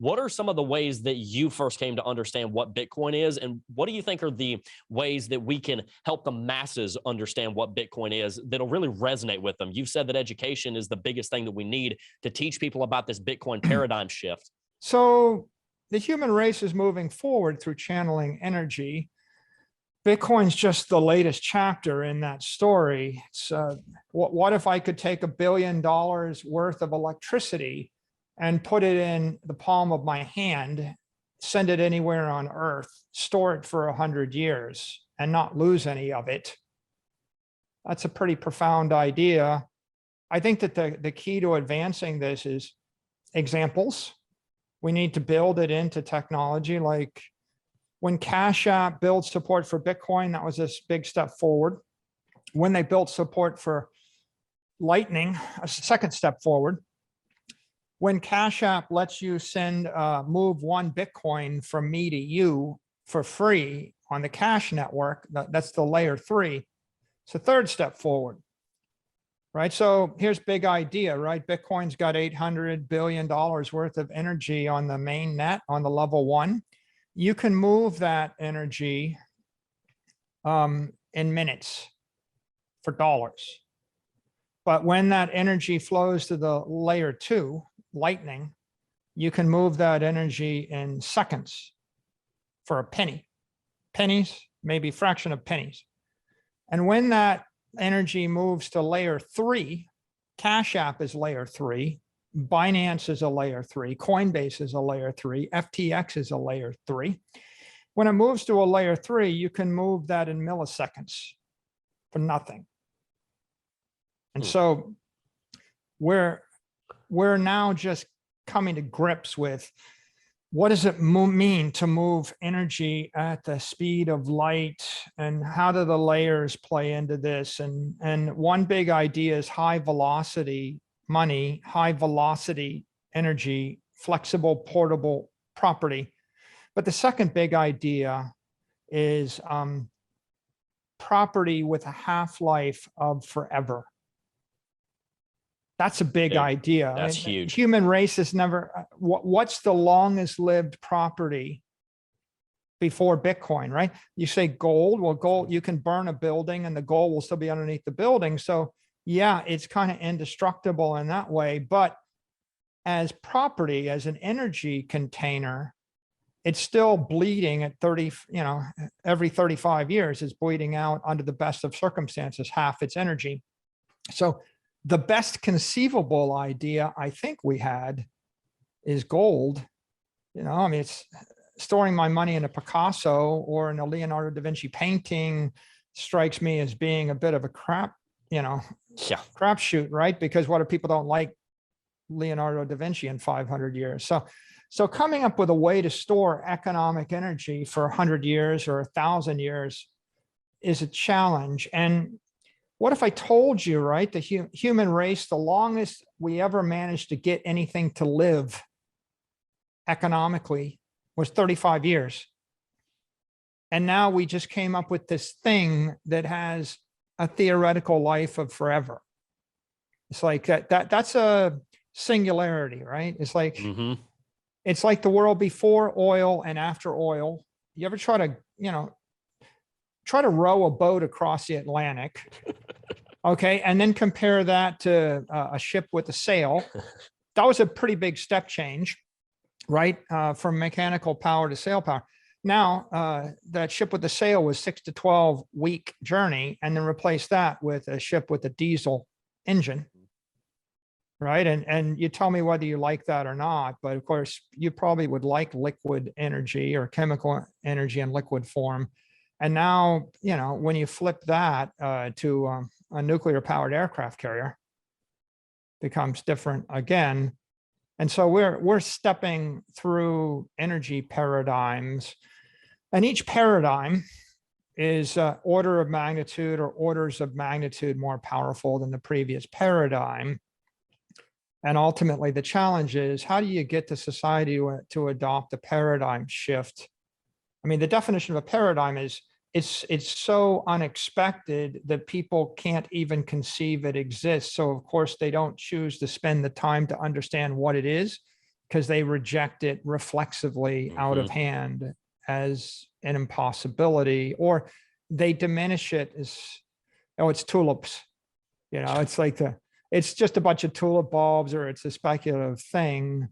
What are some of the ways that you first came to understand what Bitcoin is? And what do you think are the ways that we can help the masses understand what Bitcoin is that'll really resonate with them? You've said that education is the biggest thing that we need to teach people about this Bitcoin paradigm shift. So the human race is moving forward through channeling energy. Bitcoin's just the latest chapter in that story. It's what if I could take $1 billion worth of electricity and put it in the palm of my hand, send it anywhere on Earth, store it for 100 years and not lose any of it? That's a pretty profound idea. I think that the key to advancing this is examples. We need to build it into technology. Like when Cash App built support for Bitcoin, that was a big step forward. When they built support for Lightning, a second step forward. When Cash App lets you move 1 Bitcoin from me to you for free on the Cash network, that's the layer 3. It's a third step forward, right? So here's big idea, right? Bitcoin's got $800 billion worth of energy on the main net on the level 1. You can move that energy in minutes for dollars. But when that energy flows to the layer 2, Lightning, you can move that energy in seconds for a penny. Pennies, maybe fraction of pennies. And when that energy moves to layer 3, Cash App is layer 3, Binance is a layer 3, Coinbase is a layer 3, FTX is a layer 3. When it moves to a layer 3, you can move that in milliseconds for nothing. And so we're now just coming to grips with what does it mean to move energy at the speed of light, and how do the layers play into this? And one big idea is high velocity money, high velocity energy, flexible, portable property. But the second big idea is property with a half-life of forever. That's a big idea. That's huge. Human race has never, what's the longest lived property before Bitcoin, right? You say gold, well, gold, you can burn a building and the gold will still be underneath the building. So yeah, it's kind of indestructible in that way, but as property, as an energy container, it's still bleeding at 30, every 35 years it's bleeding out under the best of circumstances, half its energy. So the best conceivable idea I think we had is gold. It's storing my money in a Picasso or in a Leonardo da Vinci painting strikes me as being a bit of a crapshoot, right? Because what if people don't like Leonardo da Vinci in 500 years? So coming up with a way to store economic energy for 100 years or 1,000 years is a challenge. And what if I told you, right, the human race, the longest we ever managed to get anything to live economically was 35 years. And now we just came up with this thing that has a theoretical life of forever. It's like that's a singularity, right? It's like, it's like the world before oil and after oil. You ever try to row a boat across the Atlantic, okay, and then compare that to a ship with a sail? That was a pretty big step change, right? From mechanical power to sail power. Now, that ship with the sail was 6 to 12 week journey, and then replace that with a ship with a diesel engine, right? And you tell me whether you like that or not, but of course, you probably would like liquid energy or chemical energy in liquid form. And now, when you flip that to a nuclear powered aircraft carrier, becomes different again. And so we're stepping through energy paradigms, and each paradigm is order of magnitude or orders of magnitude more powerful than the previous paradigm. And ultimately, the challenge is, how do you get the society to adopt a paradigm shift? I mean, the definition of a paradigm is it's so unexpected that people can't even conceive it exists. So of course they don't choose to spend the time to understand what it is. because they reject it reflexively out of hand as an impossibility, or they diminish it as, oh, it's tulips. You know, it's like it's just a bunch of tulip bulbs, or it's a speculative thing,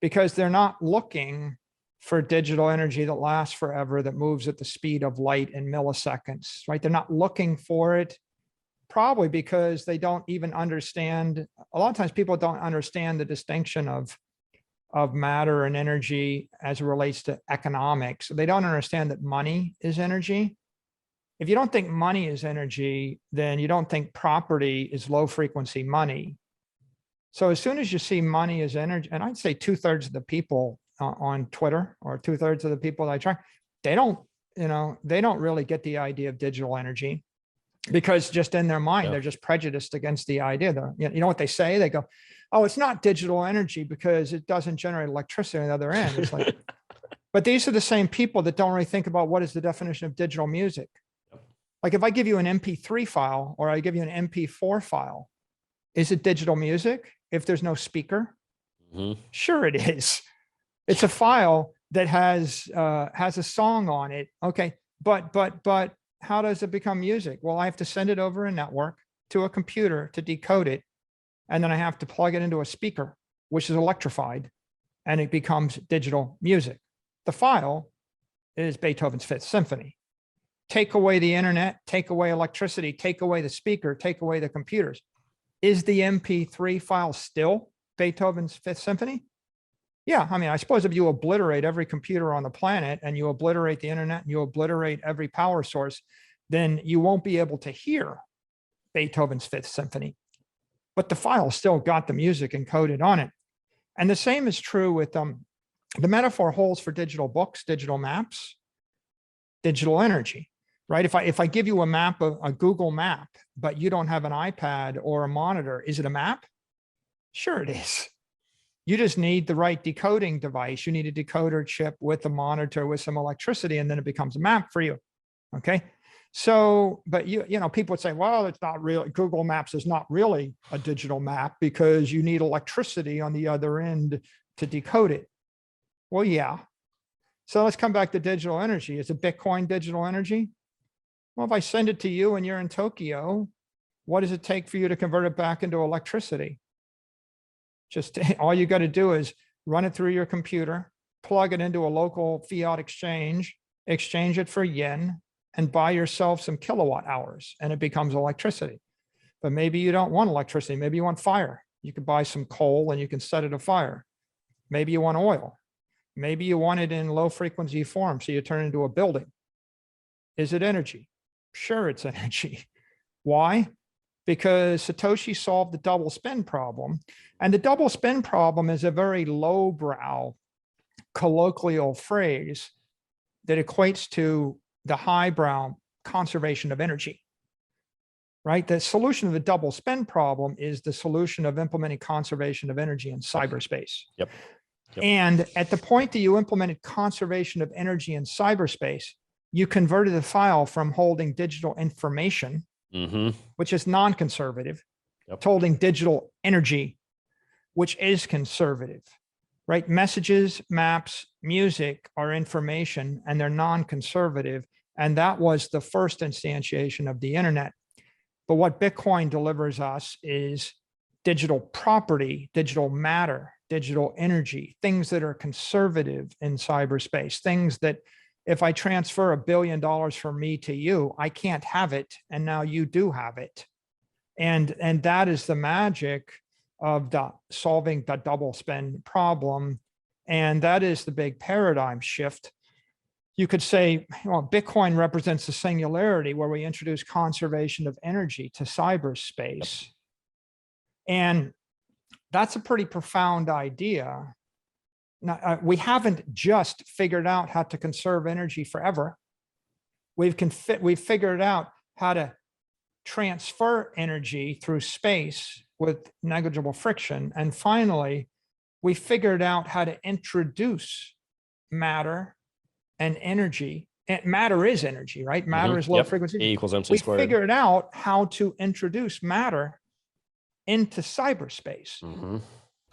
because they're not looking for digital energy that lasts forever, that moves at the speed of light in milliseconds, right? They're not looking for it, probably because they don't even understand. A lot of times people don't understand the distinction of matter and energy as it relates to economics. They don't understand that money is energy. If you don't think money is energy, then you don't think property is low frequency money. So as soon as you see money as energy, and I'd say 2/3 of the people on Twitter, or 2/3 of the people that I track, they don't really get the idea of digital energy, because just in their mind, they're just prejudiced against the idea. You know what they say? They go, oh, it's not digital energy because it doesn't generate electricity on the other end. It's like, but these are the same people that don't really think about what is the definition of digital music. Like if I give you an MP3 file, or I give you an MP4 file, is it digital music if there's no speaker? Sure it is. It's a file that has a song on it. Okay, but how does it become music? Well, I have to send it over a network to a computer to decode it, and then I have to plug it into a speaker, which is electrified, and it becomes digital music. The file is Beethoven's Fifth Symphony. Take away the internet, take away electricity, take away the speaker, take away the computers. Is the MP3 file still Beethoven's Fifth Symphony? Yeah, I mean, I suppose if you obliterate every computer on the planet, and you obliterate the internet, and you obliterate every power source, then you won't be able to hear Beethoven's Fifth Symphony. But the file still got the music encoded on it. And the same is true with the metaphor holds for digital books, digital maps, digital energy, right? If I give you a map, a Google map, but you don't have an iPad or a monitor, is it a map? Sure it is. You just need the right decoding device. You need a decoder chip with a monitor with some electricity, and then it becomes a map for you. Okay. So, but you know, people would say, well, it's not real. Google Maps is not really a digital map because you need electricity on the other end to decode it. Well, yeah. So let's come back to digital energy. Is it Bitcoin digital energy? Well, if I send it to you and you're in Tokyo, what does it take for you to convert it back into electricity? Just all you got to do is run it through your computer, plug it into a local fiat exchange it for yen, and buy yourself some kilowatt hours, and it becomes electricity. But maybe you don't want electricity. Maybe you want fire. You could buy some coal and you can set it afire. Maybe you want oil. Maybe you want it in low frequency form, so you turn it into a building. Is it energy? Sure, it's energy. Why? Because Satoshi solved the double spin problem. And the double spin problem is a very lowbrow colloquial phrase that equates to the highbrow conservation of energy, right? The solution of the double spin problem is the solution of implementing conservation of energy in cyberspace. Yep. And at the point that you implemented conservation of energy in cyberspace, you converted the file from holding digital information, which is non-conservative, to holding digital energy, which is conservative, right? Messages, maps, music are information, and they're non-conservative. And that was the first instantiation of the internet. But what Bitcoin delivers us is digital property, digital matter, digital energy, things that are conservative in cyberspace, things that if I transfer $1 billion from me to you, I can't have it, and now you do have it. And that is the magic of solving the double spend problem. And that is the big paradigm shift. You could say, well, Bitcoin represents the singularity where we introduce conservation of energy to cyberspace. And that's a pretty profound idea. Now, we haven't just figured out how to conserve energy forever. We've figured out how to transfer energy through space with negligible friction. And finally, we figured out how to introduce matter and energy. And matter is energy, right? Matter is low frequency. E equals MC squared. We figured out how to introduce matter into cyberspace.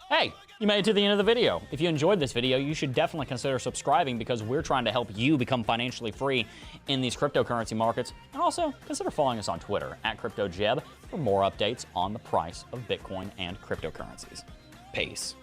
Hey, you made it to the end of the video. If you enjoyed this video, you should definitely consider subscribing because we're trying to help you become financially free in these cryptocurrency markets. And also, consider following us on Twitter @CryptoJeb for more updates on the price of Bitcoin and cryptocurrencies. Peace.